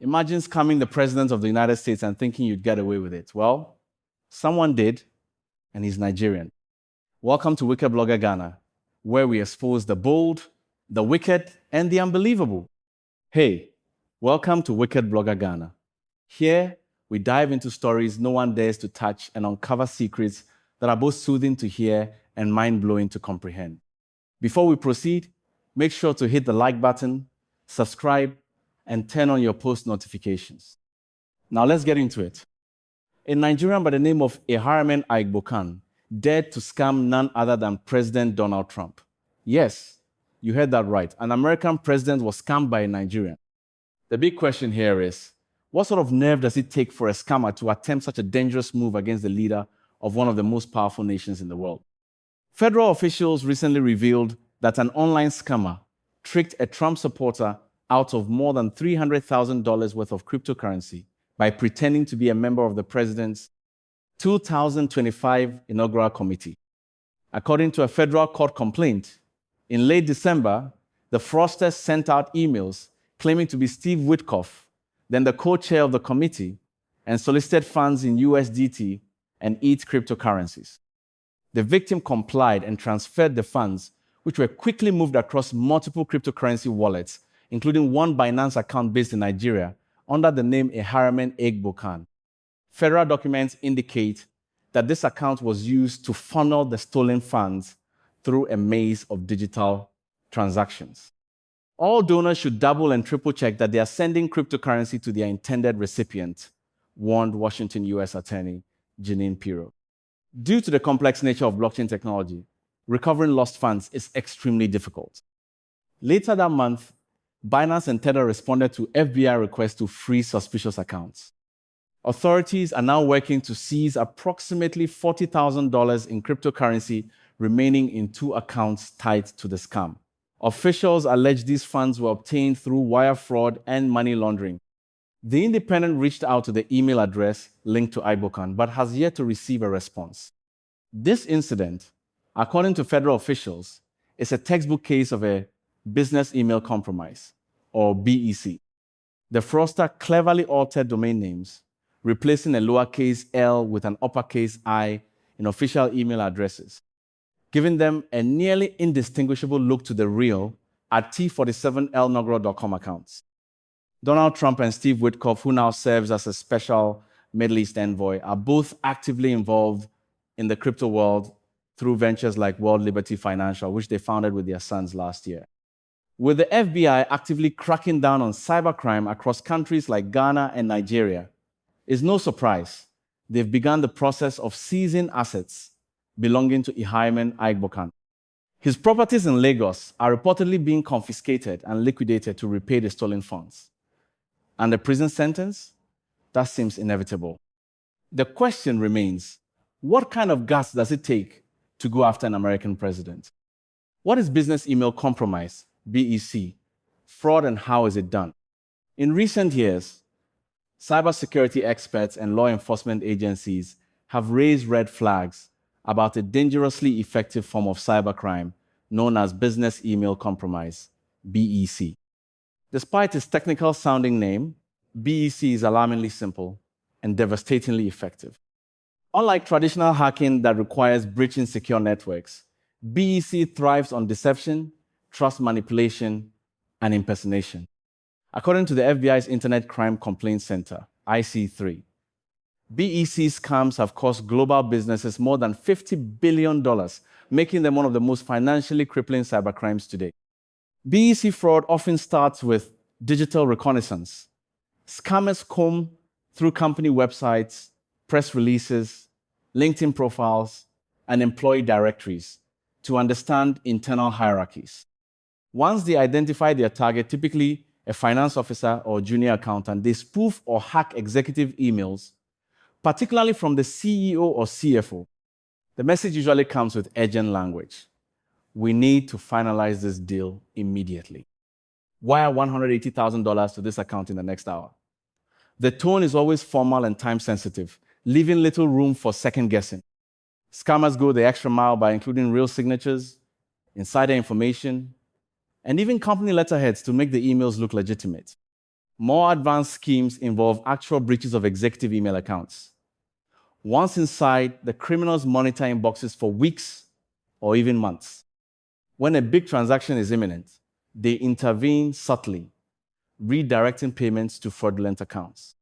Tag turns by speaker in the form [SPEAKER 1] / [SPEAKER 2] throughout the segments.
[SPEAKER 1] Imagine scamming the President of the United States and thinking you'd get away with it. Well, someone did, and he's Nigerian. Welcome to Wicked Blogger Ghana, where we expose the bold, the wicked, and the unbelievable. Hey, welcome to Wicked Blogger Ghana. Here, we dive into stories no one dares to touch and uncover secrets that are both soothing to hear and mind-blowing to comprehend. Before we proceed, make sure to hit the like button, subscribe, and turn on your post notifications. Now let's get into it. A Nigerian by the name of Ehiremen Aigbokhan dared to scam none other than President Donald Trump. Yes, you heard that right. An American president was scammed by a Nigerian. The big question here is, what sort of nerve does it take for a scammer to attempt such a dangerous move against the leader of one of the most powerful nations in the world? Federal officials recently revealed that an online scammer tricked a Trump supporter out of more than $300,000 worth of cryptocurrency by pretending to be a member of the president's 2025 Inauguration Committee. According to a federal court complaint, in late December, the fraudsters sent out emails claiming to be Steve Witkoff, then the co-chair of the committee, and solicited funds in USDT and ETH cryptocurrencies. The victim complied and transferred the funds, which were quickly moved across multiple cryptocurrency wallets, including one Binance account based in Nigeria under the name Ehiremen Aigbokhan. Federal documents indicate that this account was used to funnel the stolen funds through a maze of digital transactions. All donors should double and triple check that they are sending cryptocurrency to their intended recipient, warned Washington U.S. Attorney Jeanine Pirro. Due to the complex nature of blockchain technology, recovering lost funds is extremely difficult. Later that month, Binance and Tether responded to FBI requests to freeze suspicious accounts. Authorities are now working to seize approximately $40,000 in cryptocurrency remaining in two accounts tied to the scam. Officials allege these funds were obtained through wire fraud and money laundering. The Independent reached out to the email address linked to Aigbokhan, but has yet to receive a response. This incident, according to federal officials, is a textbook case of a business email compromise, or BEC. The fraudster cleverly altered domain names, replacing a lowercase l with an uppercase I in official email addresses, giving them a nearly indistinguishable look to the real at T47lnogro.com accounts. Donald Trump and Steve Witkoff, who now serves as a special Middle East envoy, are both actively involved in the crypto world through ventures like World Liberty Financial, which they founded with their sons last year. With the FBI actively cracking down on cybercrime across countries like Ghana and Nigeria, it's no surprise they've begun the process of seizing assets belonging to Ehiremen Aigbokhan. His properties in Lagos are reportedly being confiscated and liquidated to repay the stolen funds. And the prison sentence? That seems inevitable. The question remains, what kind of guts does it take to go after an American president? What is business email compromise, BEC, fraud, and how is it done? In recent years, cybersecurity experts and law enforcement agencies have raised red flags about a dangerously effective form of cybercrime known as business email compromise, BEC. Despite its technical sounding name, BEC is alarmingly simple and devastatingly effective. Unlike traditional hacking that requires breaching secure networks, BEC thrives on deception, trust manipulation, and impersonation. According to the FBI's Internet Crime Complaint Center, IC3, BEC scams have cost global businesses more than $50 billion, making them one of the most financially crippling cybercrimes today. BEC fraud often starts with digital reconnaissance. Scammers comb through company websites, press releases, LinkedIn profiles, and employee directories to understand internal hierarchies. Once they identify their target, typically a finance officer or junior accountant, they spoof or hack executive emails, particularly from the CEO or CFO. The message usually comes with urgent language. We need to finalize this deal immediately. Wire $180,000 to this account in the next hour. The tone is always formal and time-sensitive, leaving little room for second-guessing. Scammers go the extra mile by including real signatures, insider information, and even company letterheads to make the emails look legitimate. More advanced schemes involve actual breaches of executive email accounts. Once inside, the criminals monitor inboxes for weeks or even months. When a big transaction is imminent, they intervene subtly, redirecting payments to fraudulent accounts.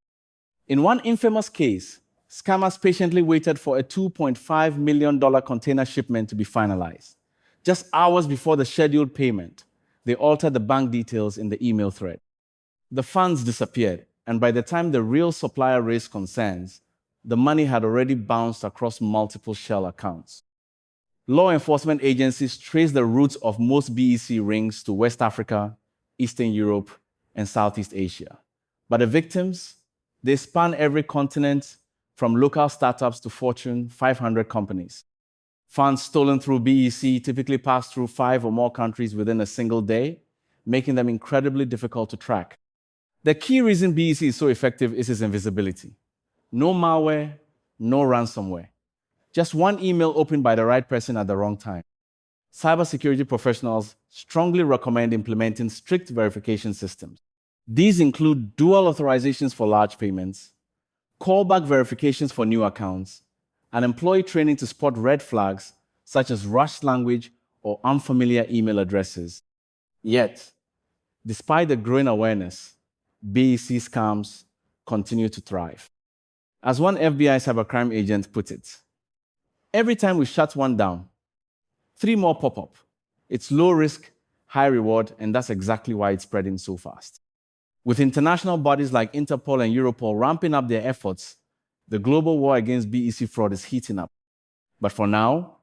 [SPEAKER 1] In one infamous case, scammers patiently waited for a $2.5 million container shipment to be finalized. Just hours before the scheduled payment, they altered the bank details in the email thread. The funds disappeared, and by the time the real supplier raised concerns, the money had already bounced across multiple shell accounts. Law enforcement agencies traced the routes of most BEC rings to West Africa, Eastern Europe, and Southeast Asia. But the victims, they span every continent, from local startups to Fortune 500 companies. Funds stolen through BEC typically pass through 5 or more countries within a single day, making them incredibly difficult to track. The key reason BEC is so effective is its invisibility. No malware, no ransomware. Just one email opened by the right person at the wrong time. Cybersecurity professionals strongly recommend implementing strict verification systems. These include dual authorizations for large payments, callback verifications for new accounts, and employee training to spot red flags such as rushed language or unfamiliar email addresses. Yet, despite the growing awareness, BEC scams continue to thrive. As one FBI cybercrime agent put it, every time we shut one down, 3 more pop up. It's low risk, high reward, and that's exactly why it's spreading so fast. With international bodies like Interpol and Europol ramping up their efforts, the global war against BEC fraud is heating up. But for now,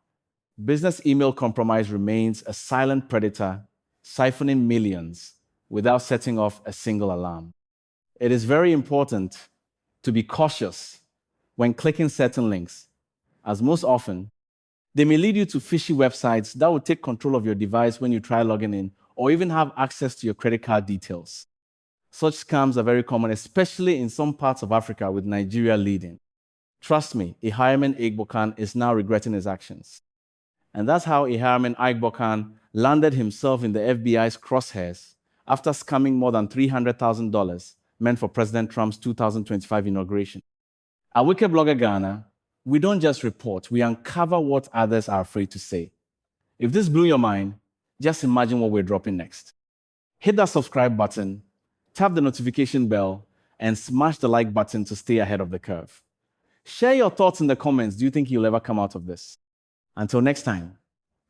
[SPEAKER 1] business email compromise remains a silent predator, siphoning millions without setting off a single alarm. It is very important to be cautious when clicking certain links, as most often, they may lead you to fishy websites that will take control of your device when you try logging in, or even have access to your credit card details. Such scams are very common, especially in some parts of Africa, with Nigeria leading. Trust me, Ehiremen Aigbokhan is now regretting his actions. And that's how Ehiremen Aigbokhan landed himself in the FBI's crosshairs after scamming more than $300,000 meant for President Trump's 2025 inauguration. At Wicked Blogger Ghana, we don't just report, we uncover what others are afraid to say. If this blew your mind, just imagine what we're dropping next. Hit that subscribe button, tap the notification bell, and smash the like button to stay ahead of the curve. Share your thoughts in the comments. Do you think you'll ever come out of this? Until next time,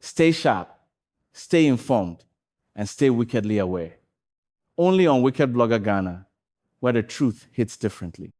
[SPEAKER 1] stay sharp, stay informed, and stay wickedly aware. Only on Wicked Blogger Ghana, where the truth hits differently.